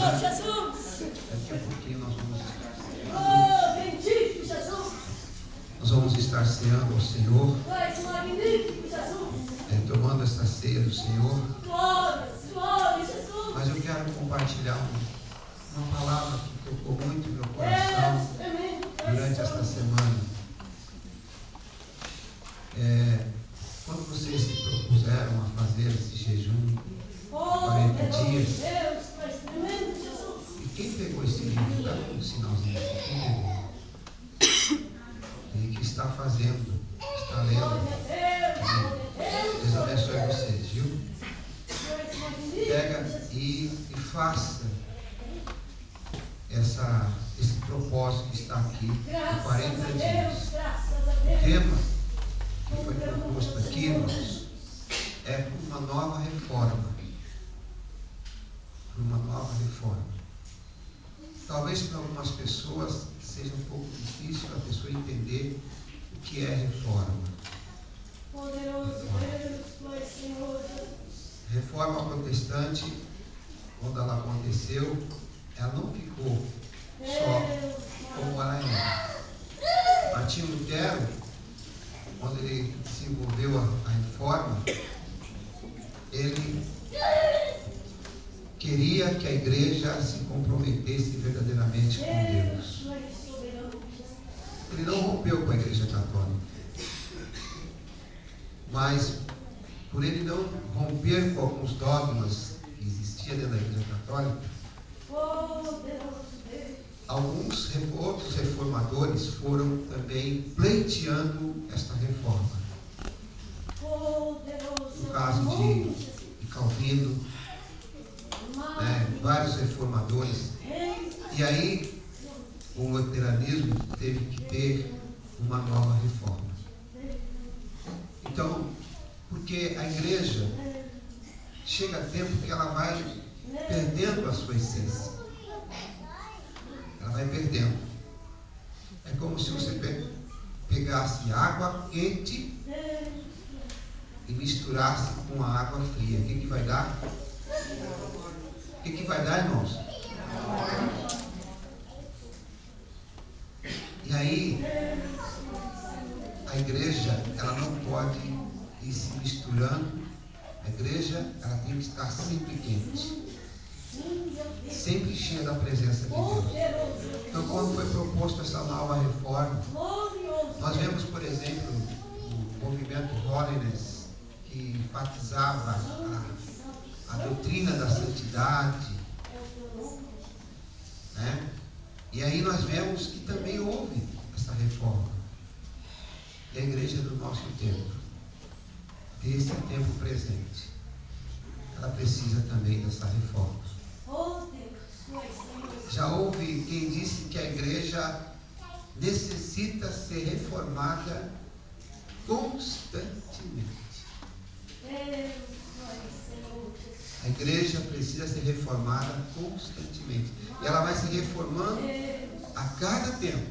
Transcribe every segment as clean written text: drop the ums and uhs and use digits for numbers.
Daqui a pouquinho nós vamos estar ceando ao Senhor, tomando essa ceia do Senhor. Mas eu quero compartilhar uma palavra que tocou muito no meu coração durante esta semana. Quando vocês se propuseram a fazer esse jejum 40 dias, e quem pegou esse livro? Dá um sinalzinho aqui. Quem pegou? E que está fazendo, está lendo. Deus abençoe vocês, viu? Pega e faça esse propósito que está aqui de 40 dias. O tema que foi proposto aqui, irmãos, é por uma nova reforma. Por uma nova reforma. Talvez para algumas pessoas seja um pouco difícil a pessoa entender o que é reforma. Reforma protestante, quando ela aconteceu, ela não ficou só como ela é. Martinho Lutero, quando ele desenvolveu a reforma, ele queria que a igreja se comprometesse verdadeiramente com Deus. Ele não rompeu com a igreja católica, mas por ele não romper com alguns dogmas que existiam dentro da igreja católica, alguns outros reformadores foram também pleiteando esta reforma. No caso de Calvino, vários reformadores. E aí o luteranismo teve que ter uma nova reforma. Então, porque a igreja chega a tempo que ela vai perdendo a sua essência. Ela vai perdendo. É como se você pegasse água quente e misturasse com a água fria. O que vai dar? O que vai dar, irmãos? E aí, a igreja, ela não pode ir se misturando. A igreja, ela tem que estar sempre quente, sempre cheia da presença de Deus. Então, quando foi proposta essa nova reforma, nós vemos, por exemplo, o movimento Holiness, que enfatizava a doutrina da santidade, né? E aí nós vemos que também houve essa reforma. E a igreja do nosso tempo, desse tempo presente, ela precisa também dessa reforma. Já houve quem disse que a igreja necessita ser reformada constantemente. A igreja precisa ser reformada constantemente. E ela vai se reformando a cada tempo.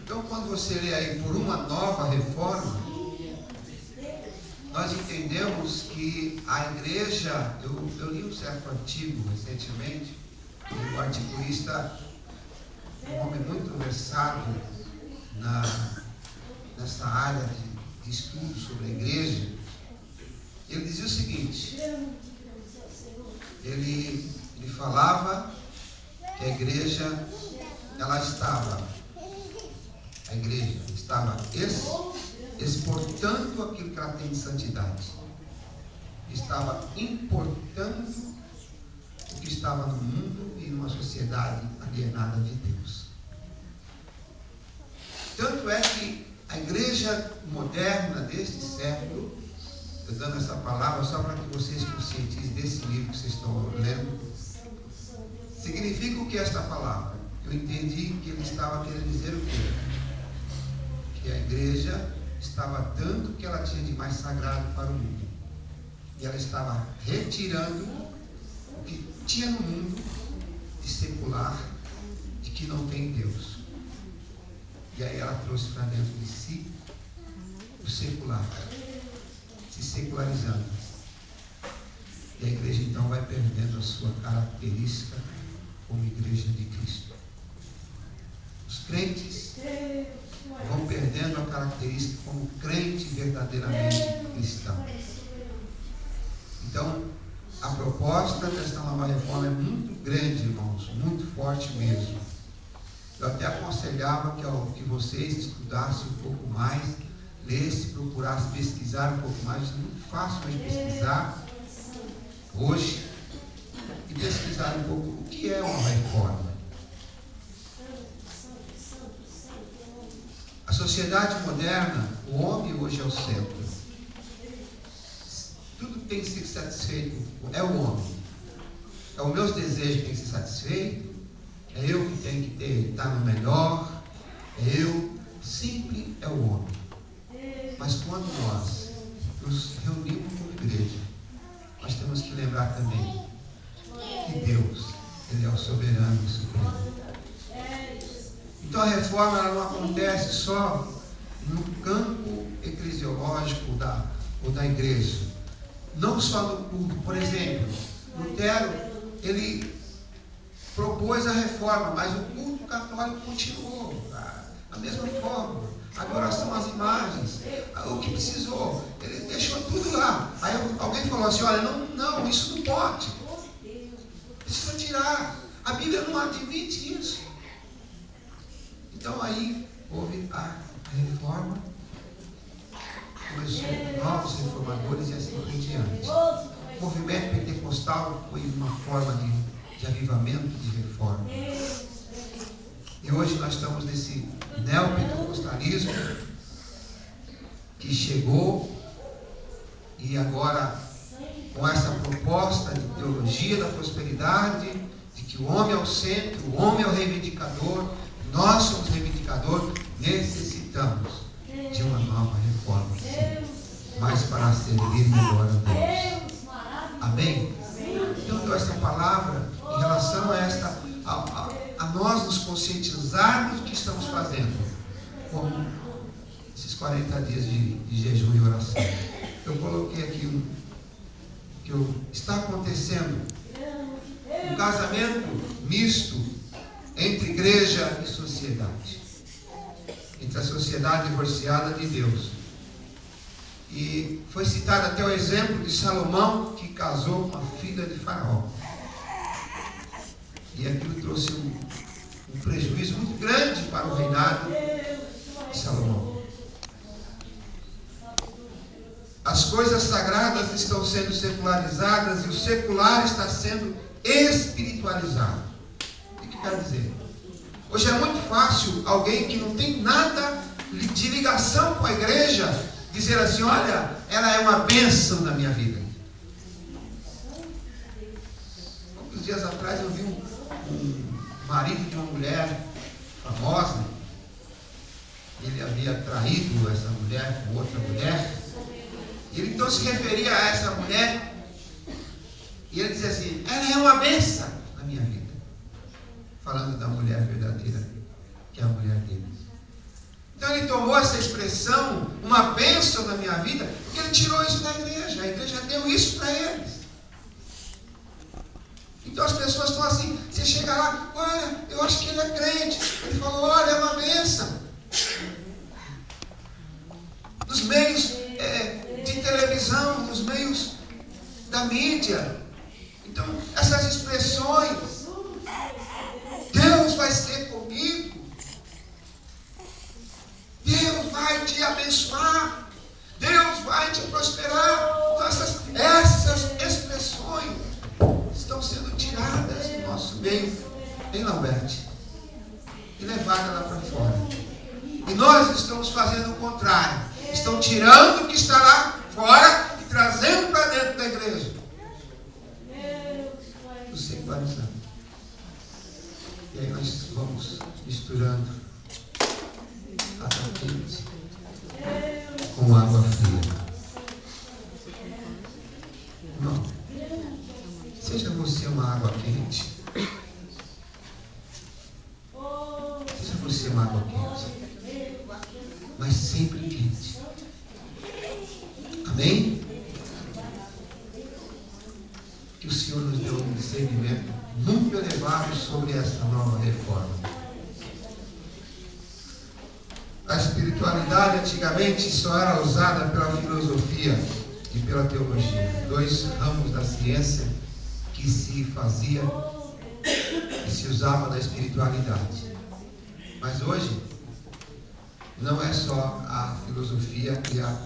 Então, quando você lê aí por uma nova reforma, nós entendemos que a igreja, eu li um certo artigo recentemente, e o articulista, um homem muito versado nessa área de estudo sobre a igreja, ele dizia o seguinte: ele falava que a igreja estava exportando aquilo que ela tem de santidade, estava importando o que estava no mundo e numa sociedade alienada de Deus. Tanto é que a igreja moderna deste século, eu dando essa palavra só para que vocês conscientizem desse livro que vocês estão lendo, significa o que esta palavra? Eu entendi que ele estava querendo dizer o quê? Que a igreja estava dando o que ela tinha de mais sagrado para o mundo, e ela estava retirando o que tinha no mundo de secular, de que não tem Deus. E aí ela trouxe para dentro de si o secular, se secularizando. E a igreja então vai perdendo a sua característica como igreja de Cristo. Os crentes vão perdendo a característica como crente verdadeiramente cristão. Então, a proposta desta nova reforma é muito grande, irmãos, muito forte mesmo. Eu até aconselhava que vocês estudassem um pouco mais, lessem, procurassem pesquisar um pouco mais. É muito fácil hoje pesquisar, hoje, e pesquisar um pouco o que é uma reforma. A sociedade moderna, o homem hoje é o centro. Tudo tem que ser satisfeito, é o homem. É os meus desejos que tem que ser satisfeito, é eu que tenho que estar no melhor, é eu, sempre é o homem. Mas quando nós nos reunimos como igreja, nós temos que lembrar também que Deus, Ele é o soberano e supremo. Então a reforma ela não acontece só no campo eclesiológico ou da igreja. Não só no culto. Por exemplo, Lutero, ele propôs a reforma, mas o culto católico continuou da mesma forma. A adoração às imagens, o que precisou, ele deixou tudo lá. Aí alguém falou assim, olha, não, isso não pode. Precisa tirar. A Bíblia não admite isso. Então aí houve a reforma, começou novos reformadores e assim por diante. O movimento pentecostal foi uma forma de avivamento, de reforma. E hoje nós estamos nesse neopentecostalismo que chegou e agora com essa proposta de teologia da prosperidade, de que o homem é o centro, o homem é o reivindicador, nós somos reivindicador, necessitamos de uma nova reforma, sim, mas para servir melhor a Deus. Amém? Então deu essa palavra em relação a nós nos conscientizarmos do que estamos fazendo, como esses 40 dias de jejum e oração. Eu coloquei aqui que está acontecendo um casamento misto entre igreja e sociedade, entre a sociedade divorciada de Deus. E foi citado até o exemplo de Salomão, que casou com a filha de Faraó. E aquilo trouxe um prejuízo muito grande para o reinado de Salomão. As coisas sagradas estão sendo secularizadas e o secular está sendo espiritualizado. O que quer dizer? Hoje é muito fácil alguém que não tem nada de ligação com a igreja dizer assim, olha, ela é uma bênção na minha vida. Poucos dias atrás eu vi um marido de uma mulher famosa. Ele havia traído essa mulher com outra mulher. E ele então se referia a essa mulher e ele dizia assim, ela é uma bênção na minha vida. Falando da mulher verdadeira, que é a mulher dele. Então ele tomou essa expressão, uma bênção na minha vida, porque ele tirou isso da igreja. A igreja deu isso para eles. Então as pessoas estão assim, você chega lá, olha, eu acho que ele é crente. Ele falou, olha, é uma bênção. Nos meios de televisão, nos meios da mídia. Então, essas expressões, Deus vai ser comigo, Deus vai te abençoar, Deus vai te prosperar. Então, essas expressões estão sendo tiradas do nosso meio, em Lamberte, e levadas lá para fora. E nós estamos fazendo o contrário. Estão tirando o que está lá fora e trazendo para dentro da igreja. O secularizando. E aí nós vamos misturando água quente com água fria. Não. Seja você uma água quente. Seja você uma água quente. Mas sempre quente. Amém? que o Senhor nos deu um discernimento muito elevado sobre esta nova reforma. A espiritualidade antigamente só era usada pela filosofia e pela teologia, dois ramos da ciência que se fazia e se usava da espiritualidade. Mas hoje não é só a filosofia e a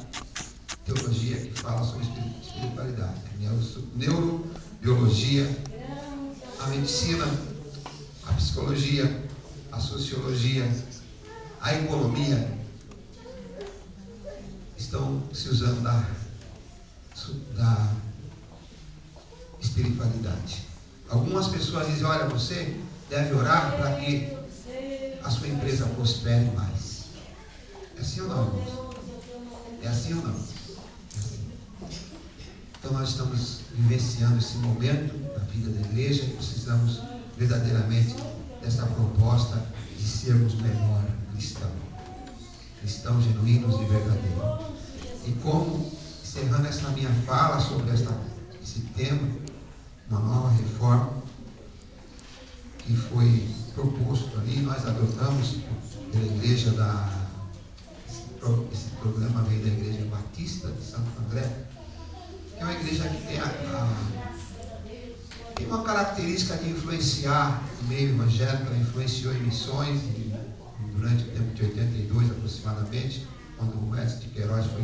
teologia que fala sobre espiritualidade. A neurobiologia, a medicina, a psicologia, a sociologia, a economia estão se usando da espiritualidade. Algumas pessoas dizem: olha, você deve orar para que a sua empresa prospere mais. É assim ou não, irmãos? É assim ou não? É assim. Então nós estamos vivenciando esse momento na vida da igreja e precisamos verdadeiramente dessa proposta de sermos melhor cristãos genuínos e verdadeiros. E como, encerrando essa minha fala sobre esse tema, uma nova reforma que foi proposto ali, nós adotamos pela igreja esse programa veio da Igreja Batista de Santo André, que é uma igreja que tem uma característica de influenciar o meio evangélico. Ela influenciou em missões durante o tempo de 82 aproximadamente, quando o Edson de Queiroz foi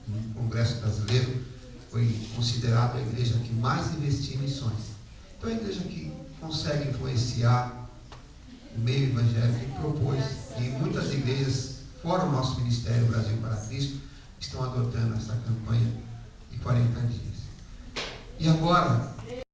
no Congresso Brasileiro, foi considerado a igreja que mais investia em missões. Então é a igreja que consegue influenciar o meio evangélico e propôs, e muitas igrejas fora o nosso Ministério Brasil para Cristo estão adotando essa campanha de 40 dias. E agora